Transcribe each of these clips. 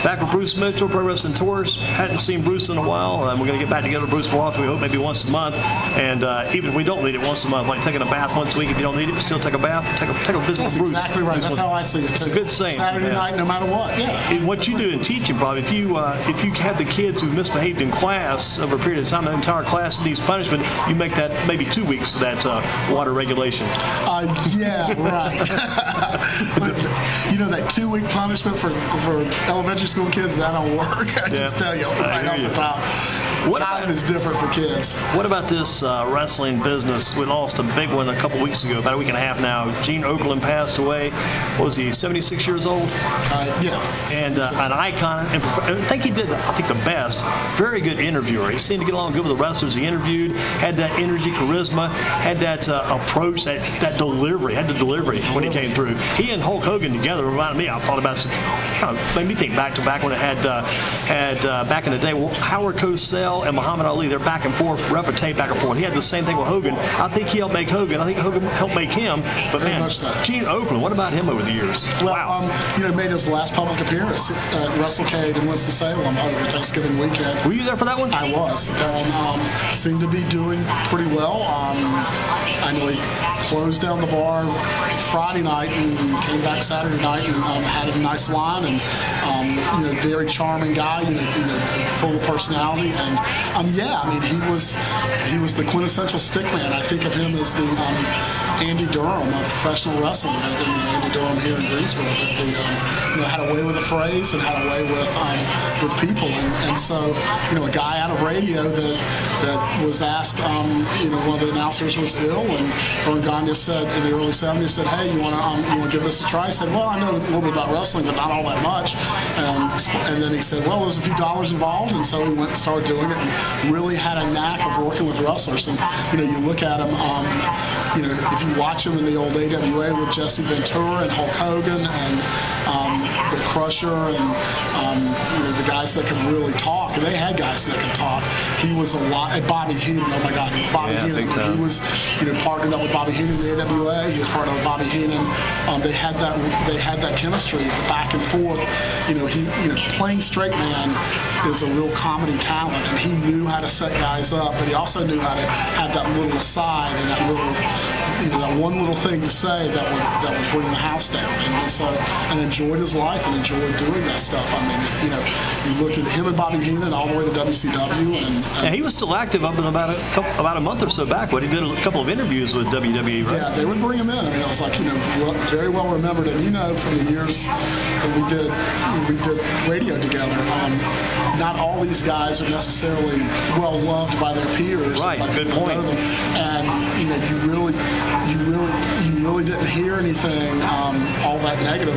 back with Bruce Mitchell, Pro Wrestling Tours. Hadn't seen Bruce in a while. We're going to get back together with Bruce more often. We hope maybe once a month. And even if we don't need it once a month, like taking a bath once a week, if you don't need it, still take a bath. Take a visit with Bruce. That's exactly right. That's how I see it too. It's a good saying. Saturday night, no matter what. Yeah. And what you do in teaching, probably, if you have the kids who misbehaved in class over a period of time, the entire class needs punishment, you make that maybe 2 weeks for that water regulation. Yeah, right. That 2-week punishment for elementary school kids, that don't work. I just tell you right off the top. Time is different for kids. What about this wrestling business? We lost a big one a couple weeks ago, about a week and a half now. Gene Okerlund passed away. What was he, 76 years old? Yeah. And an icon. And I think he did, the best. Very good interviewer. He seemed to get along good with the wrestlers he interviewed, had that energy, charisma, had that approach, that delivery, had the delivery when he came through. He and Hulk Hogan together reminded me, I thought about it, kind of made me think back to back when it had back in the day, Howard Cosell and Muhammad Ali, they're back and forth, reputate back and forth. He had the same thing with Hogan. I think he helped make Hogan. I think Hogan helped make him. But very man, much so. Gene Okerlund, what about him over the years? Well, wow. Made his last public appearance at WrestleCade in Winston-Salem over Thanksgiving weekend. Were you there for that one? I was, and seemed to be doing pretty well. I know he closed down the bar Friday night and came back Saturday night and had a nice line and very charming guy, full of personality, and he was the quintessential stick man. I think of him as the Andy Durham of professional wrestling. Andy Durham here in Greensboro, had a way with a phrase and had a way with people, and so a guy out of radio that was asked, one of the announcers was ill, and Vern Gagne said in the early 70s, said, hey, you want to give this a try? He said, well, I know a little bit about wrestling, but not all that much. And then he said, well, there's a few dollars involved, and so he went and started doing it, and really had a knack of working with wrestlers. And you look at him, if you watch him in the old AWA with Jesse Ventura and Hulk Hogan and the Crusher and the guys that could really talk, and they had guys that could talk. He was a lot at Bobby Heenan. Oh my God, Bobby Heenan. He was partnered up with Bobby Heenan in the AWA. He was part of Bobby Heenan. They had that chemistry, the back and forth. Playing straight man is a real comedy talent, and he knew how to set guys up, but he also knew how to have that little aside and that little, that one little thing to say that would bring the house down. And enjoyed his life and enjoyed doing that stuff. You looked at him and Bobby Heenan all the way to WCW, and he was still active up in about a month or so back. But he did a couple of interviews with WWE, right? Yeah, they would bring him in. It was like very well remembered, and from the years that we did radio together, not all these guys are necessarily well loved by their peers. Right, good point. Know them. And you really didn't hear anything all that negative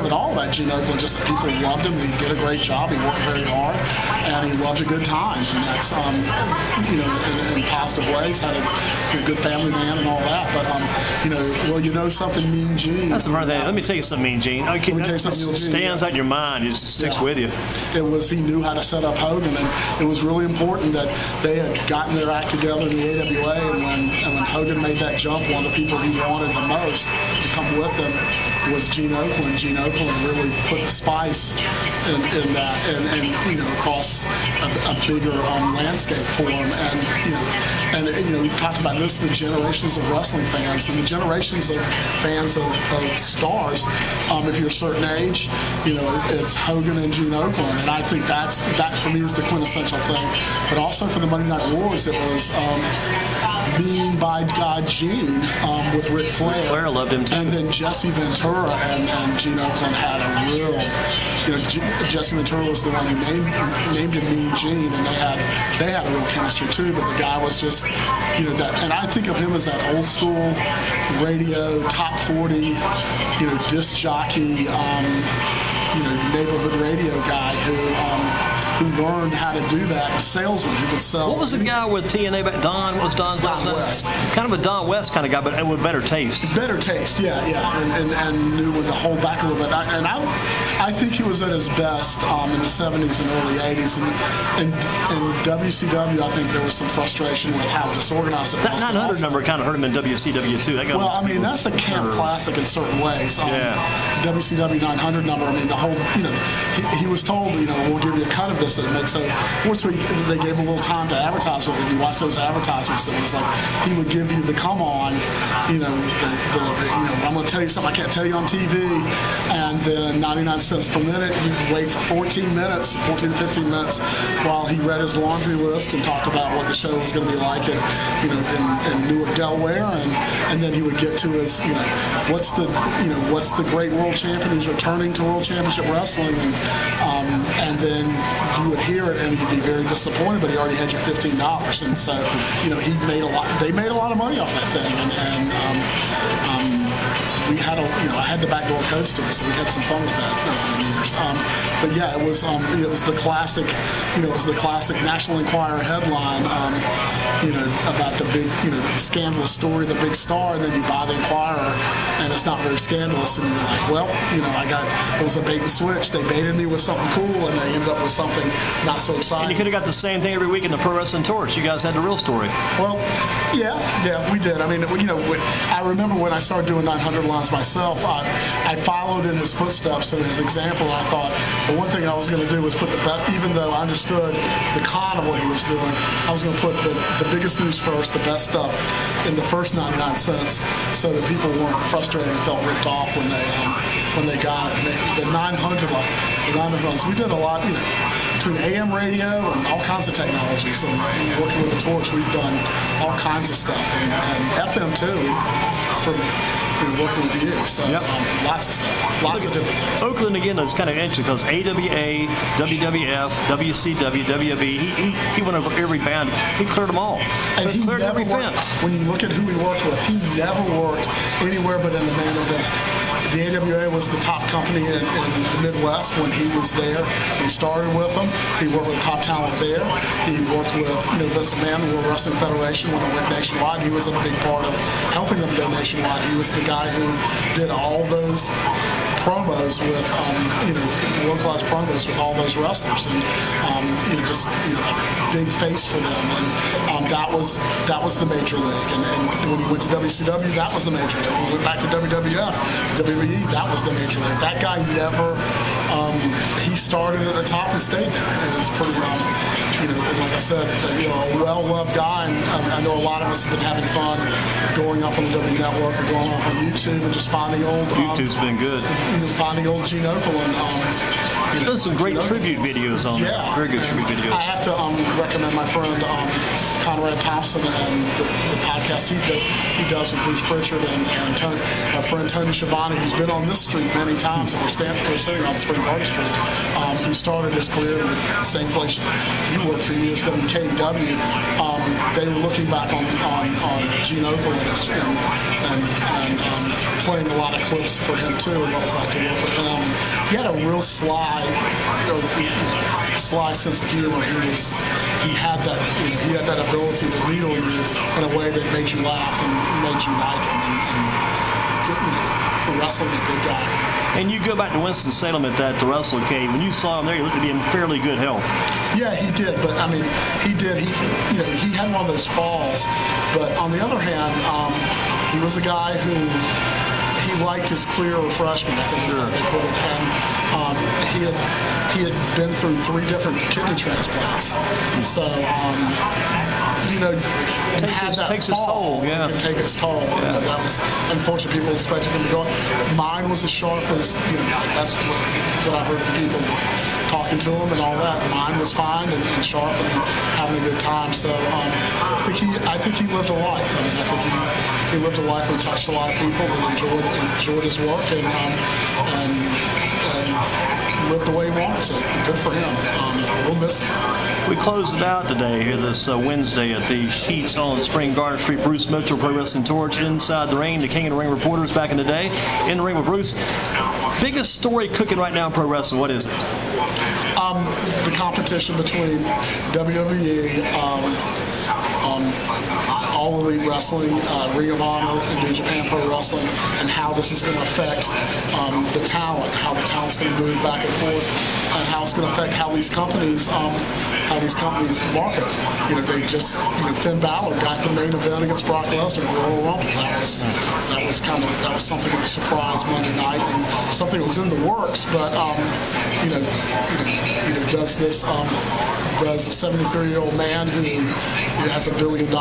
at all about Gene Okerlund. Just that people loved him. He did a great job. He worked very hard, and he loved a good time. And that's in positive ways. Had a good family man and all that. But something, Mean Gene. That's the hard thing. Let me tell you something, Mean Gene. Let me tell you something, Mean Gene. Stands out in your mind. It just sticks with you. He knew how to set up Hogan, and it was really important that they had gotten their act together in the AWA. And when Hogan made that jump, one of the people he wanted the most to come with him was Gene Okerlund. Gene Okerlund really put the spice in that, and across a bigger landscape for him. And we talked about this, the generations of wrestling fans and the generations of fans of stars. If you're a certain age, it's Hogan and Gene Okerlund, and I think that for me is the quintessential thing. But also for the Monday Night Wars, it was Mean by God Gene with Ric Flair. Flair loved him too. And then Jesse Ventura and Gene Okerlund had a real, Jesse Ventura was the one who named him Mean Gene, and they had a real chemistry too. But the guy was just, that, and I think of him as that old school radio top 40, disc jockey, neighborhood radio guy who. learned how to do that. A salesman who could sell. What was the guy with TNA back? Don? What was Don's last name? West. Kind of a Don West kind of guy, but with better taste. Better taste, yeah, and knew when to hold back a little bit. I think he was at his best in the 70s and early 80s. And in WCW, I think there was some frustration with how disorganized it was. That 900 number kind of hurt him in WCW too. Well, I mean, that's a camp classic in certain ways. WCW 900 number. I mean, the whole, he was told, we'll give you a cut of this that makes it. Once they gave him a little time to advertise it. If you watch those advertisements, it was like he would give you the come on, I'm going to tell you something I can't tell you on TV, and then 99 cents per minute. You'd wait for 14 to 15 minutes, while he read his laundry list and talked about what the show was going to be like in Newark, Delaware, and then he would get to his, what's the great world champion who's returning to World Championship Wrestling, and then you would hear it and you'd be very disappointed, but he already had your $15, and so he made a lot. They made a lot of money off that thing, and we had I had the backdoor codes to it, so we had some fun with that over the years. But yeah, it was the classic, it was the classic National Enquirer headline, about the big, the scandalous story, the big star, and then you buy the Enquirer, and it's not very scandalous, and you're like, well, it was a bait and switch. They baited me with something cool, and they ended up with something not so exciting. And you could have got the same thing every week in the Pro Wrestling Torch. You guys had the real story. Well, yeah, we did. I mean, I remember when I started doing 900 lines myself, I followed in his footsteps and his example, and I thought the one thing I was going to do was put the best, even though I understood the con of what he was doing, I was going to put the biggest news first, the best stuff in the first 99 cents, so that people weren't frustrated and felt ripped off when they got it. The 900 lines, we did a lot, between AM radio and all kinds of technologies, and working with the Torch, we've done all kinds of stuff, and FM too, from working with you. So lots of stuff, lots of different things. Okerlund again is kind of interesting because AWA, WWF, WCW, WWE, he went over every band. He cleared them all. And he cleared every fence. When you look at who he worked with, he never worked anywhere but in the main event. The AWA was the top company in the Midwest when he was there. He started with them. He worked with top talent there. He worked with Vince McMahon, World Wrestling Federation, when it went nationwide. He was a big part of helping them go nationwide. He was the guy who did all those promos with, localized promos with all those wrestlers, and just a big face for them. And that was the major league. And when he went to WCW, that was the major league. When he went back to WWF, WWE, that was the major league. That guy never. He started at the top and stayed there, and it's pretty. Like I said, a well-loved guy, and I know a lot of us have been having fun going up on the W Network or going up on YouTube and just finding old. YouTube's been good. Finding old Gene Okerlund. There's been some great tribute videos on there. Very good tribute videos. I have to recommend my friend Conrad Thompson and the podcast he does with Bruce Pritchard and Tony, our friend Tony Schiavone, who's been on this street many times, and we're sitting on Spring Garden Street, who started his career in the same place you worked for years, WKEW. They were looking back on Gene Okerlund and playing a lot of clips for him too, and what it was like to work with him. He had a real sly sense of humor. He had that ability to needle you in a way that made you laugh and made you like him, and for wrestling, a good guy. And you go back to Winston-Salem at that Wrestle Cave. When you saw him there, he looked to be in fairly good health. Yeah, he did. But I mean, he did. He had one of those falls. But on the other hand, he was a guy who he liked his clear refreshment, I think is how they put it. And he had been through 3 different kidney transplants. So takes its toll. Yeah, it can take its toll. Yeah. That was unfortunate. People expected him to go. Mine was as sharp as that's what I heard from people talking to him and all that. Mine was fine and sharp and having a good time. So I think he lived a life. I mean, I think he lived a life and touched a lot of people and enjoyed his work and lived the way he wanted to. Good for him. We'll miss him. We closed it out today here this Wednesday at the Sheets on Spring Garden Street. Bruce Mitchell, Pro Wrestling Torch, Inside the Ring, the King of the Ring reporters back in the day. In the ring with Bruce. Biggest story cooking right now in pro wrestling, what is it? The competition between WWE, All Elite Wrestling, Ring of Honor, and New Japan Pro Wrestling, and how this is going to affect the talent, how the talent's going to move back and forth, and how it's going to affect how these companies market. They just, Finn Balor got the main event against Brock Lesnar in the Royal Rumble. That was something that surprised Monday night, and something that was in the works. But does this does a 73-year-old man who has $1 billion, who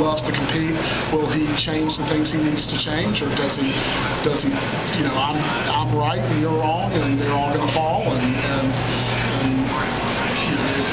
loves to compete, will he change the things he needs to change, or does he I'm right and you're wrong and they're all going to fall, and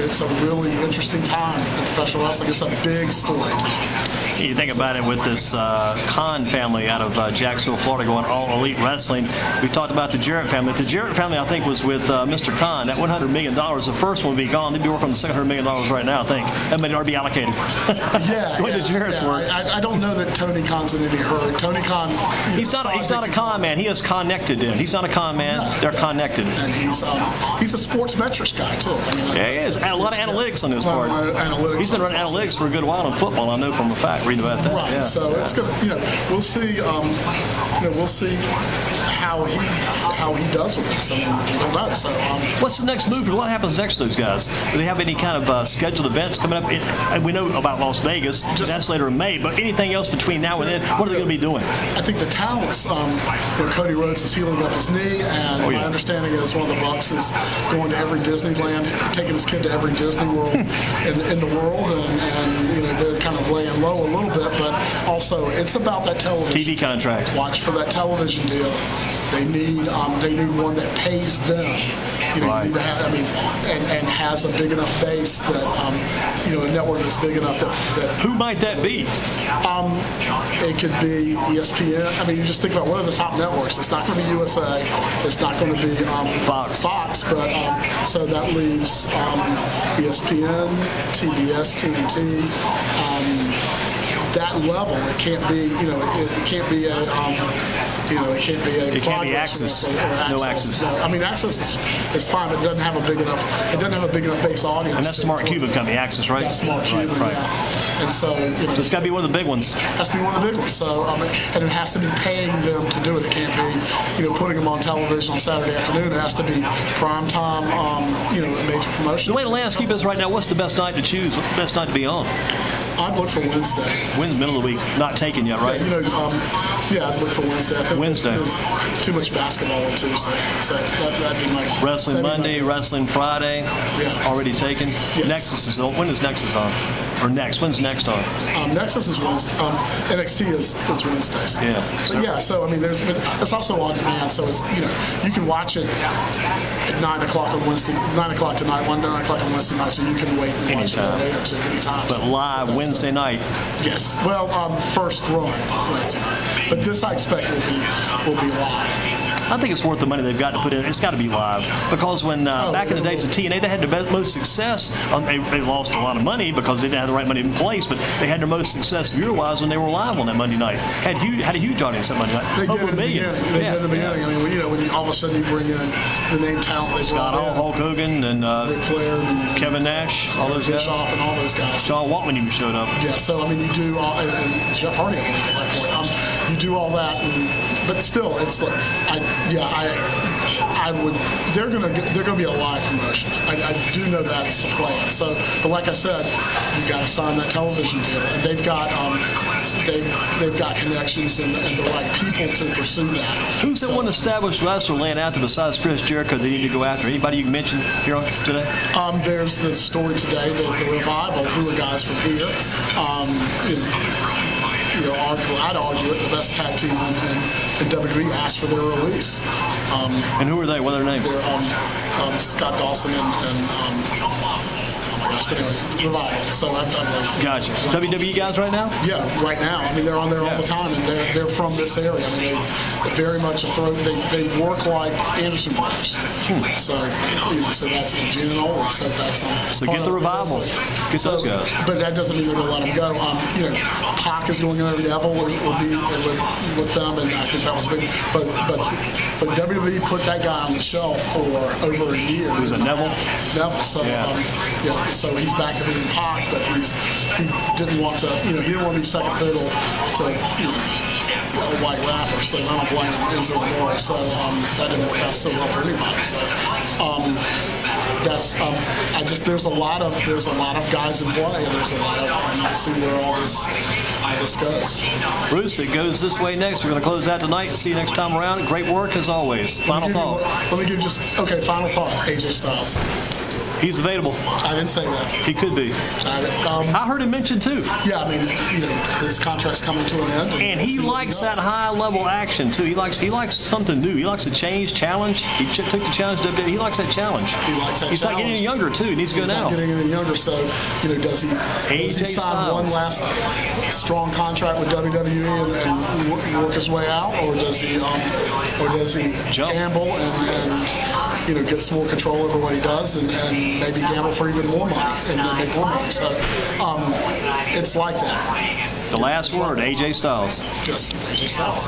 it's a really interesting time in professional wrestling. It's a big story time. You think about it with this Khan family out of Jacksonville, Florida, going All Elite Wrestling. We talked about the Jarrett family. The Jarrett family, I think, was with Mr. Khan. That $100 million, the first one would be gone. They'd be working on the $700 million right now, I think. That may already be allocated. The way the Jarrett's work. I don't know that Tony Khan's in any hurry. Tony Khan, he's not a con man. He is connected in. He's not a con man. No. They're connected. And he's a sports metrics guy, too. Yeah, he is. A lot of analytics on his part. He's been running analytics for a good while in football. I know from a fact, reading about that. Right. Yeah. So it's gonna, we'll see. We'll see how he does with this. I mean, we don't know. So what's the next move? What happens next to those guys? Do they have any kind of scheduled events coming up? We know about Las Vegas. That's later in May. But anything else between now and then? What are they going to be doing? I think the talents. Cody Rhodes is healing up his knee, and my understanding is one of the Bucks is going to every Disneyland, taking his kid to every Disney World in the world, and they're kind of laying low a little bit, but also it's about that television TV contract. Watch for that television deal. They need one that pays them. You need to have, and has a big enough base that a network that's big enough that. Who might that be? It could be ESPN. You just think about what are the top networks. It's not going to be USA. It's not going to be Fox. But so that leaves ESPN, TBS, TNT. That level, it can't be, it can't be a, it can't be a. It can't be Access. No Access. No. Access is fine, but it doesn't have a big enough. It doesn't have a big enough base audience. And that's the Mark Cuban company, Access, right? That's Mark Cuban, right. Yeah. And so, so it's got to be one of the big ones. It has to be one of the big ones. So, and it has to be paying them to do it. It can't be, putting them on television on Saturday afternoon. It has to be prime time, a major promotion. The way the landscape is right now, what's the best night to choose? What's the best night to be on? I'd look for Wednesday. Middle of the week, not taken yet, right? I'd look for Wednesday. I think Wednesday. There's too much basketball on Tuesday, so that'd be my wrestling Monday, wrestling Friday. Yeah. Already taken. Yes. Nexus is on. When is Nexus on? Or next? When's next on? Nexus is Wednesday. NXT is Wednesdays. Yeah. So it's also on demand. So it's you can watch it at 9 o'clock on Wednesday, 9 o'clock tonight, 9 o'clock on Wednesday night, so you can wait and watch it later too, anytime. But live Wednesday night. Yes. Well, first run Wednesday night, but this I expect will be live. I think it's worth the money they've got to put in. It's got to be live because when back in the days of TNA, they had the most success. They lost a lot of money because they didn't have the right money in place, but they had their most success viewer-wise when they were live on that Monday night. Had a huge audience that Monday night. They did in the beginning. They did in the beginning. When all of a sudden you bring in the name talent they Scott Hall, Hulk Hogan, and Ric Flair, and Kevin Nash, all those guys. Bischoff and all those guys. John Waltman even showed up. Yeah. So you do all, and Jeff Hardy, I believe, at that point. You do all that, but still, it's like I would. They're gonna be a live promotion. I do know that's the plan. So, but like I said, you got to sign that television deal, and they've got connections and the right people to pursue that. Who's the one established wrestler laying out there besides Chris Jericho they need to go after? Anybody you can mention here today? There's the story today, the Revival, who are guys from here. I'd argue it, the best tag team in WWE asked for their release. And who are they? What are their names? They're Scott Dawson and Revival. So I've gotcha. WWE guys right now? Yeah, right now. I mean, they're on there all the time, and they're from this area. I mean, they very much they work like Anderson brothers. So so that's Gene and Ole. So that's so get the Revival. Get those guys. But that doesn't mean they're going to let them go. Pac is going in there. Neville will be with them, and I think that was big. But WWE put that guy on the shelf for over a year. Who's a Neville? Neville. So so he's back to being Pac, but he didn't want to. He didn't want to be second fiddle to a white rapper. So I don't blame him Enzo Amore. So that didn't work out so well for anybody. So that's there's a lot of guys in play, and there's a lot of we'll see where all this goes. Bruce, it goes this way next. We're going to close out tonight. See you next time around. Great work as always. Final thought. Let me give final thought. AJ Styles. He's available. I didn't say that. He could be. I heard him mentioned too. Yeah, I mean, his contract's coming to an end. And he likes that high-level action too. He likes something new. He likes a challenge. He took the challenge to WWE. He likes that challenge. He likes that He's challenge. not getting any younger too. He needs to go now. He's not getting any younger. So, does he sign one last strong contract with WWE and work his way out, or does he gamble and get some more control over what he does and maybe gamble for even more money and make more money. So it's like that. The last word, AJ Styles. Just AJ Styles.